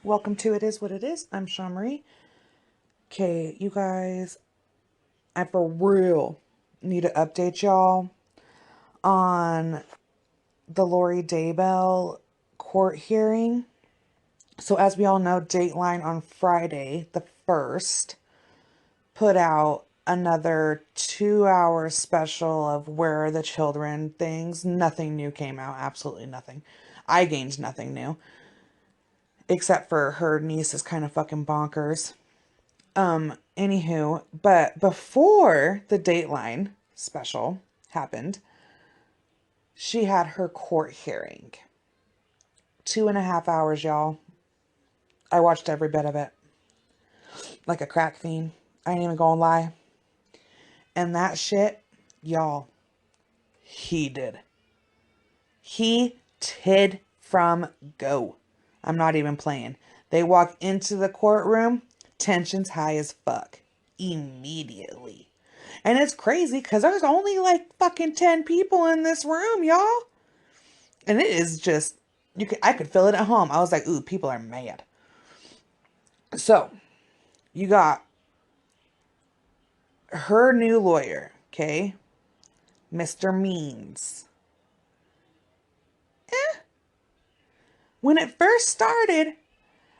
Welcome to It Is What It Is. I'm Shawn Marie. Okay, you guys, I for real need to update y'all on the Lori Daybell court hearing. So as we all know, Dateline on Friday, the 1st, put out another 2-hour special of Where Are the Children things. Nothing new came out. Absolutely nothing. I gained nothing new. Except for her niece is kind of fucking bonkers. Anywho, but before the Dateline special happened, she had her court hearing. 2.5 hours, y'all. I watched every bit of it. Like a crack fiend. I ain't even gonna lie. And that shit, y'all, he did. He did from go. I'm not even playing. They walk into the courtroom, tension's high as fuck. Immediately. And it's crazy because there's only like fucking 10 people in this room, y'all. And it is just, I could feel it at home. I was like, ooh, people are mad. So, you got her new lawyer, okay? Mr. Means. When it first started,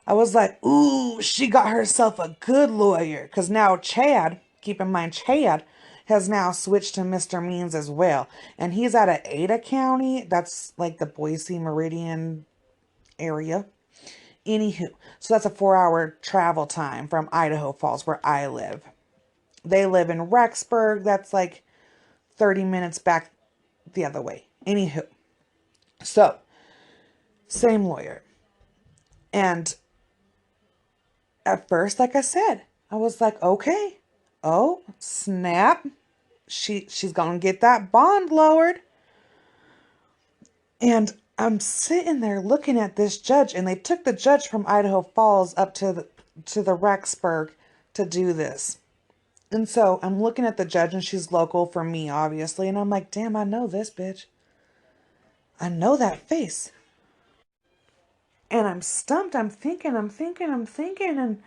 I was like, ooh, she got herself a good lawyer. Because now Chad, keep in mind, Chad has now switched to Mr. Means as well. And he's out of Ada County. That's like the Boise Meridian area. Anywho, so that's a 4-hour travel time from Idaho Falls, where I live. They live in Rexburg. That's like 30 minutes back the other way. Anywho, so same lawyer. And at first, like I said, I was like, okay, oh, snap. She's gonna get that bond lowered. And I'm sitting there looking at this judge, and they took the judge from Idaho Falls up to the Rexburg to do this. And so I'm looking at the judge, and she's local for me, obviously. And I'm like, damn, I know this bitch. I know that face. And I'm stumped. I'm thinking. And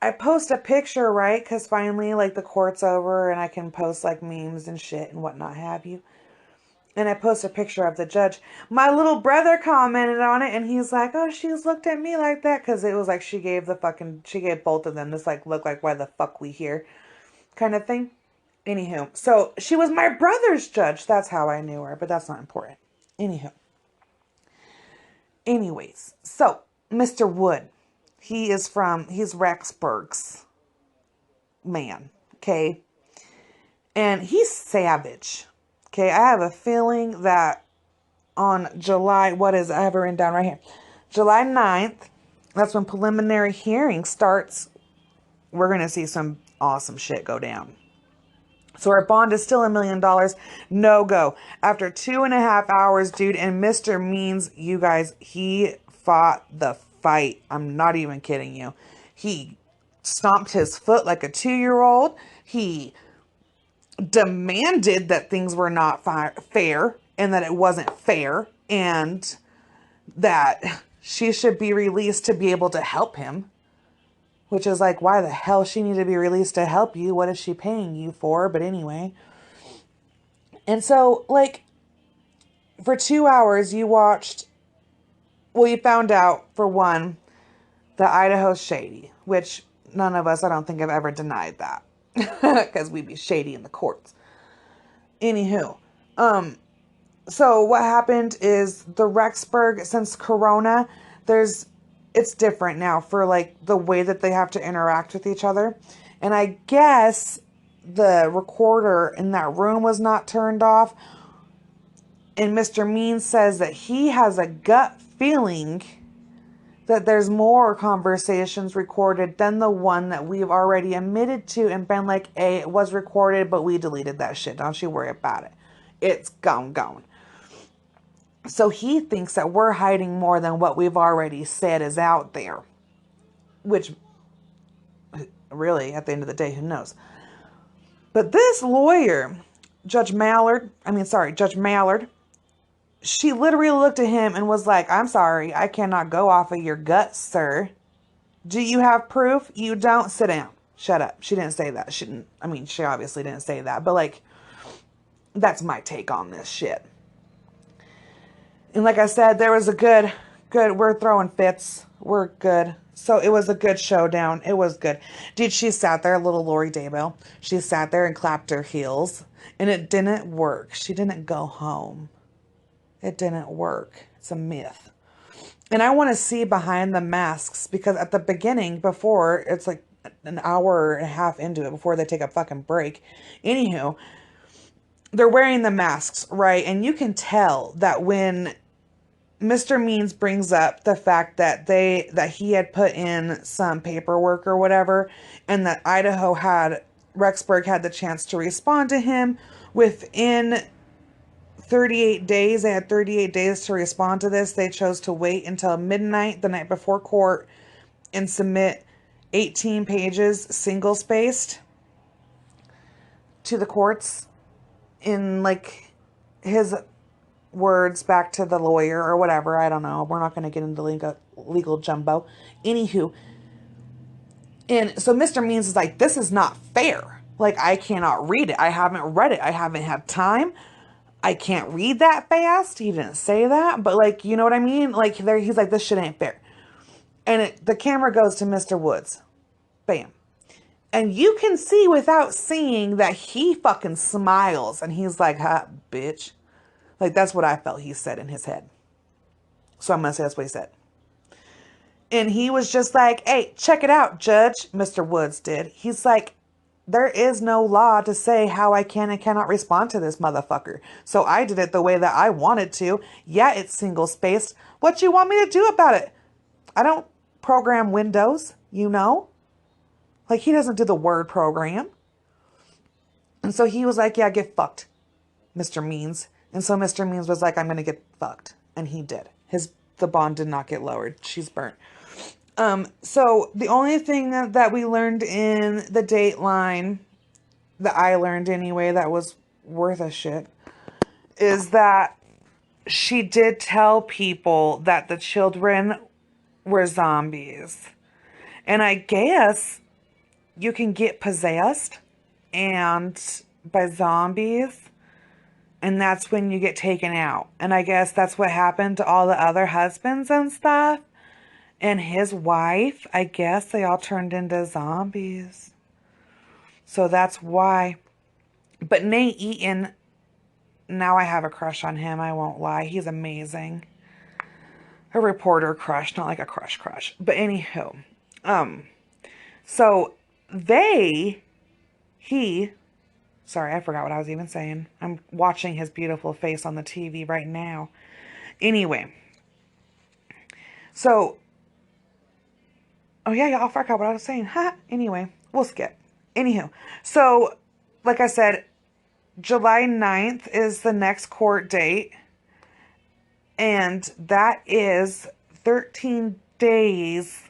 I post a picture, right? Because finally, like, the court's over and I can post, like, memes and shit and whatnot have you. And I post a picture of the judge. My little brother commented on it, and he's like, oh, she's looked at me like that. Because it was like she gave both of them this, like, look like, why the fuck we here kind of thing. Anywho, so she was my brother's judge. That's how I knew her, but that's not important. Anywho. Anyways, so Mr. Wood, he's Rexburg's man, okay? And he's savage, okay? I have a feeling that on July, I have it written down right here. July 9th, that's when preliminary hearing starts. We're going to see some awesome shit go down. So our bond is still $1 million. No go. After 2.5 hours, dude, and Mr. Means, you guys, he fought the fight. I'm not even kidding you. He stomped his foot like a 2-year-old. He demanded that things were not fair and that it wasn't fair and that she should be released to be able to help him. Which is like, why the hell she need to be released to help you? What is she paying you for? But anyway. And so, like, for 2 hours, you found out, for one, that Idaho's shady. Which none of us, I don't think, have ever denied that. Because we'd be shady in the courts. Anywho. So what happened is the Rexburg, since Corona, it's different now for, like, the way that they have to interact with each other. And I guess the recorder in that room was not turned off. And Mr. Means says that he has a gut feeling that there's more conversations recorded than the one that we've already admitted to and been like, hey, it was recorded, but we deleted that shit. Don't you worry about it. It's gone. So he thinks that we're hiding more than what we've already said is out there. Which, really, at the end of the day, who knows? But this lawyer, Judge Mallard, she literally looked at him and was like, I'm sorry, I cannot go off of your guts, sir. Do you have proof? You don't. Sit down. Shut up. She didn't say that. She didn't, I mean, she obviously didn't say that, but like, that's my take on this shit. And like I said, there was a good, we're throwing fits. We're good. So it was a good showdown. It was good. Dude, she sat there, little Lori Daybell. She sat there and clapped her heels. And it didn't work. She didn't go home. It didn't work. It's a myth. And I want to see behind the masks because at the beginning, before, it's like an hour and a half into it before they take a fucking break. Anywho, they're wearing the masks, right? And you can tell that when Mr. Means brings up the fact that he had put in some paperwork or whatever, and that Rexburg had the chance to respond to him within 38 days. They had 38 days to respond to this. They chose to wait until midnight the night before court and submit 18 pages single spaced to the courts in like his words back to the lawyer or whatever. I don't know. We're not going to get into legal jumbo. Anywho. And so Mr. Means is like, this is not fair. Like, I cannot read it. I haven't read it. I haven't had time. I can't read that fast. He didn't say that, but like, you know what I mean? Like he's like, this shit ain't fair. And the camera goes to Mr. Woods. Bam. And you can see without seeing that he fucking smiles and he's like, ha, bitch. Like, that's what I felt he said in his head. So I'm going to say that's what he said. And he was just like, hey, check it out, Judge. Mr. Woods did. He's like, there is no law to say how I can and cannot respond to this motherfucker. So I did it the way that I wanted to. Yeah, it's single spaced. What you want me to do about it? I don't program Windows, you know? Like, he doesn't do the word program. And so he was like, yeah, get fucked, Mr. Means. And so Mr. Means was like, I'm going to get fucked. And he did. The bond did not get lowered. She's burnt. So the only thing that we learned in the Dateline, that I learned anyway, that was worth a shit, is that she did tell people that the children were zombies. And I guess you can get possessed and by zombies, and that's when you get taken out. And I guess that's what happened to all the other husbands and stuff. And his wife, I guess they all turned into zombies. So that's why. But Nate Eaton, now I have a crush on him, I won't lie. He's amazing. A reporter crush, not like a crush. But anywho. So sorry, I forgot what I was even saying. I'm watching his beautiful face on the TV right now. Anyway. So, oh yeah, I forgot what I was saying. Ha! Anyway, we'll skip. Anywho, so, like I said, July 9th is the next court date. And that is 13 days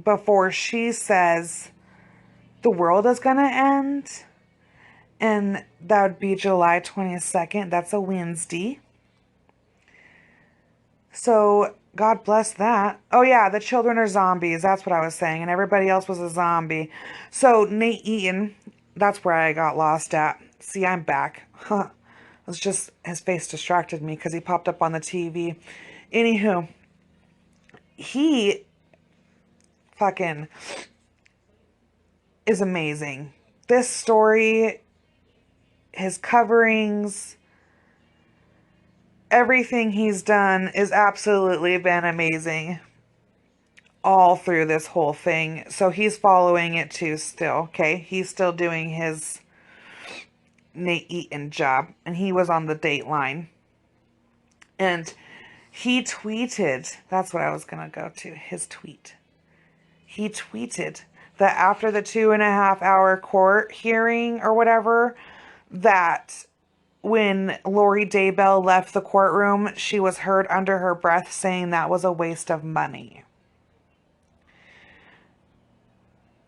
before she says the world is going to end. And that would be July 22nd. That's a Wednesday. So, God bless that. Oh yeah, the children are zombies. That's what I was saying. And everybody else was a zombie. So, Nate Eaton, that's where I got lost at. See, I'm back. Huh. It was just, his face distracted me because he popped up on the TV. Anywho, he fucking is amazing. This story, his coverings, everything he's done is absolutely been amazing all through this whole thing. So he's following it too still, okay? He's still doing his Nate Eaton job, and he was on the Dateline. And he tweeted, that's what I was going to go to, his tweet. He tweeted that after the 2.5 hour court hearing or whatever, that when Lori Daybell left the courtroom, she was heard under her breath saying that was a waste of money.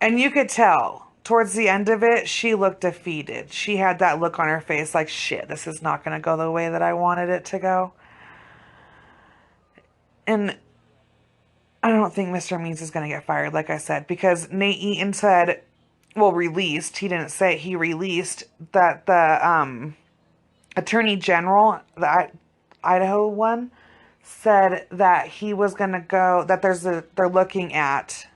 And you could tell towards the end of it, she looked defeated. She had that look on her face like, shit, this is not going to go the way that I wanted it to go. And I don't think Mr. Means is going to get fired, like I said, because Nate Eaton said, well, released, he didn't say it, he released that the Attorney General, the Idaho one, said that he was going to go, that they're looking at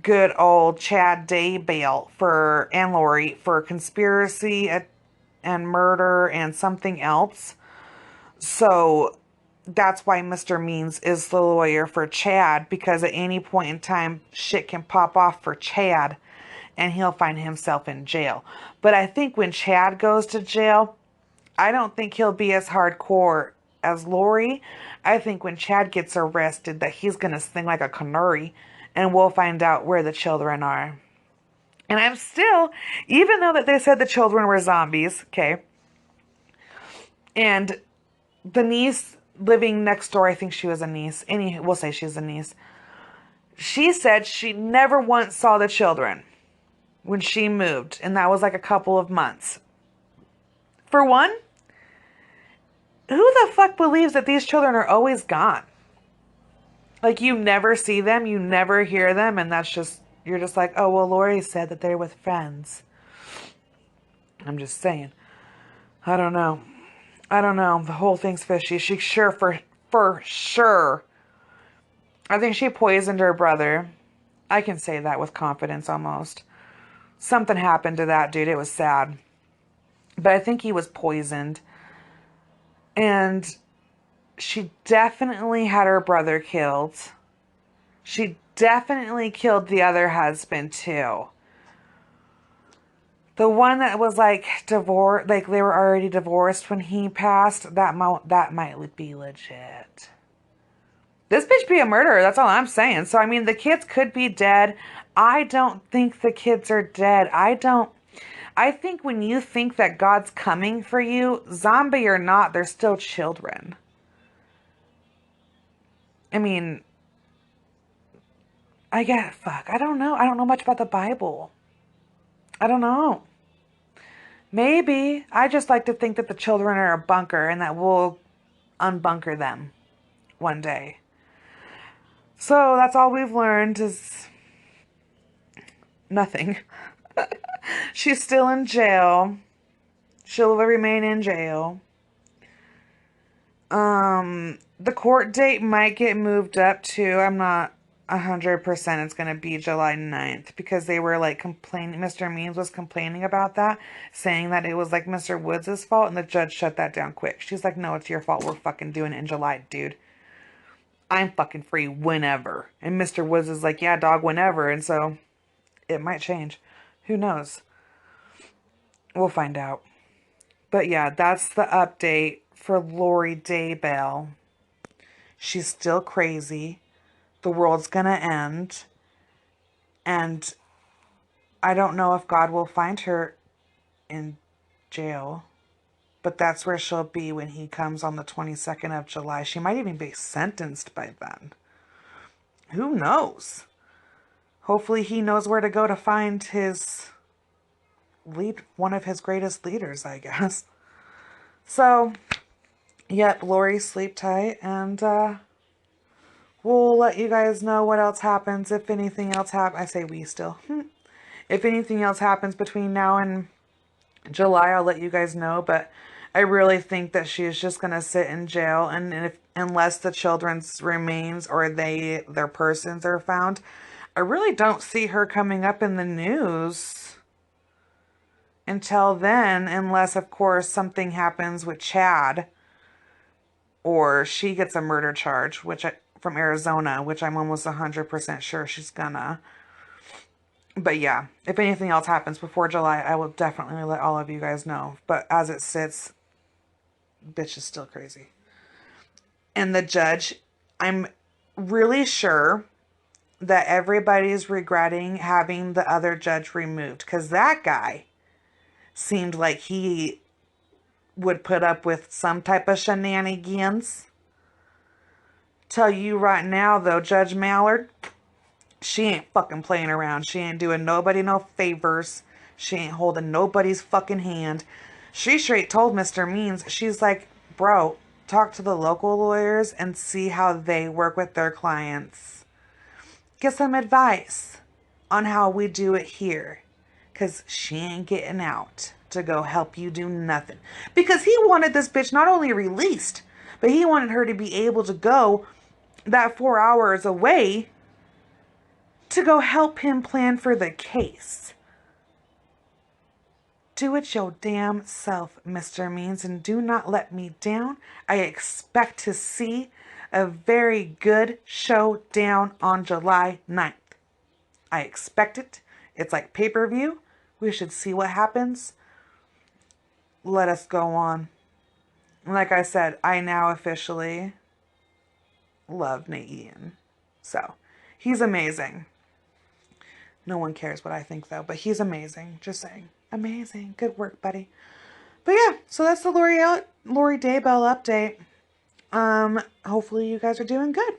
good old Chad Daybell and Lori for conspiracy and murder and something else. So that's why Mr. Means is the lawyer for Chad, because at any point in time, shit can pop off for Chad and he'll find himself in jail. But I think when Chad goes to jail, I don't think he'll be as hardcore as Lori. I think when Chad gets arrested that he's going to sing like a canary and we'll find out where the children are. And I'm still, even though that they said the children were zombies, okay, and the niece living next door, I think she was a niece, we'll say she's a niece, she said she never once saw the children when she moved, and that was like a couple of months. For one, who the fuck believes that these children are always gone? Like, you never see them, you never hear them, and you're just like, oh, well, Lori said that they're with friends. I'm just saying. I don't know. The whole thing's fishy. She sure, for sure. I think she poisoned her brother. I can say that with confidence almost. Something happened to that dude. It was sad. But I think he was poisoned. And she definitely had her brother killed. She definitely killed the other husband too. The one that was like divorced, like they were already divorced when he passed, that might be legit. This bitch be a murderer, that's all I'm saying. So, I mean, the kids could be dead. I don't think the kids are dead. I think when you think that God's coming for you, zombie or not, they're still children. I mean, I don't know. I don't know much about the Bible. I don't know. Maybe. I just like to think that the children are a bunker and that we'll unbunker them one day. So that's all we've learned is nothing. She's still in jail. She'll remain in jail. The court date might get moved up too. I'm not 100% it's going to be July 9th because they were like complaining. Mr. Means was complaining about that, saying that it was like Mr. Woods' fault, and the judge shut that down quick. She's like, no, it's your fault. We're fucking doing it in July, dude. I'm fucking free whenever. And Mr. Woods is like, yeah, dog, whenever. And so it might change. Who knows? We'll find out. But yeah, that's the update for Lori Daybell. She's still crazy. The world's gonna end. And I don't know if God will find her in jail. But that's where she'll be when he comes on the 22nd of July. She might even be sentenced by then. Who knows? Hopefully he knows where to go to find one of his greatest leaders, I guess. So, yep, Lori, sleep tight, and we'll let you guys know what else happens, if anything else happens. I say we still. If anything else happens between now and July, I'll let you guys know, but I really think that she is just going to sit in jail, and unless the children's remains or their persons are found, I really don't see her coming up in the news until then, unless, of course, something happens with Chad or she gets a murder charge, from Arizona, which I'm almost 100% sure she's gonna. But yeah, if anything else happens before July, I will definitely let all of you guys know. But as it sits, bitch is still crazy. And the judge, I'm really sure that everybody's regretting having the other judge removed, because that guy seemed like he would put up with some type of shenanigans. Tell you right now, though, Judge Mallard, She ain't fucking playing around. She ain't doing nobody no favors. She ain't holding nobody's fucking hand. She straight told Mr. Means, she's like, bro, talk to the local lawyers and see how they work with their clients. Get some advice on how we do it here. Because she ain't getting out to go help you do nothing. Because he wanted this bitch not only released, but he wanted her to be able to go that 4 hours away to go help him plan for the case. Do it your damn self, Mr. Means, and do not let me down. I expect to see a very good showdown on July 9th. I expect it. It's like pay-per-view. We should see what happens. Let us go on. Like I said, I now officially love Nate Ian. So, he's amazing. No one cares what I think, though, but he's amazing. Just saying. Amazing. Good work, buddy. But yeah, so that's the Lori Daybell update. Hopefully you guys are doing good.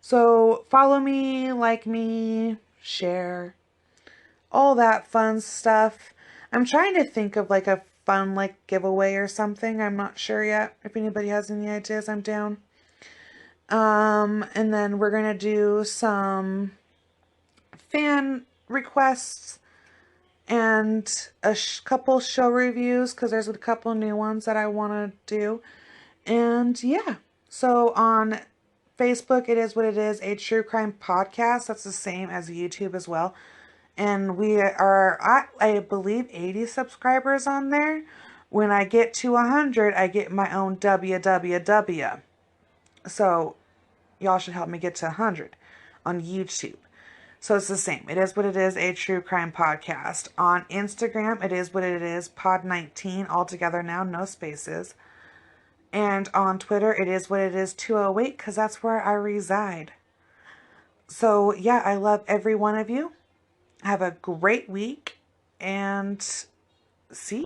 So follow me, like me, share, all that fun stuff. I'm trying to think of like a fun like giveaway or something. I'm not sure yet. If anybody has any ideas, I'm down. And then we're gonna do some fan requests and a couple show reviews because there's a couple new ones that I want to do. And yeah, so on Facebook, it is what it is, a true crime podcast. That's the same as YouTube as well. And we are at, I believe, 80 subscribers on there. When I get to 100, I get my own www. So y'all should help me get to 100 on YouTube. So it's the same. It is what it is, a true crime podcast. On Instagram, it is what it is, pod19, all together now, no spaces. And on Twitter, it is what it is, 208, because that's where I reside. So yeah, I love every one of you. Have a great week, and see you.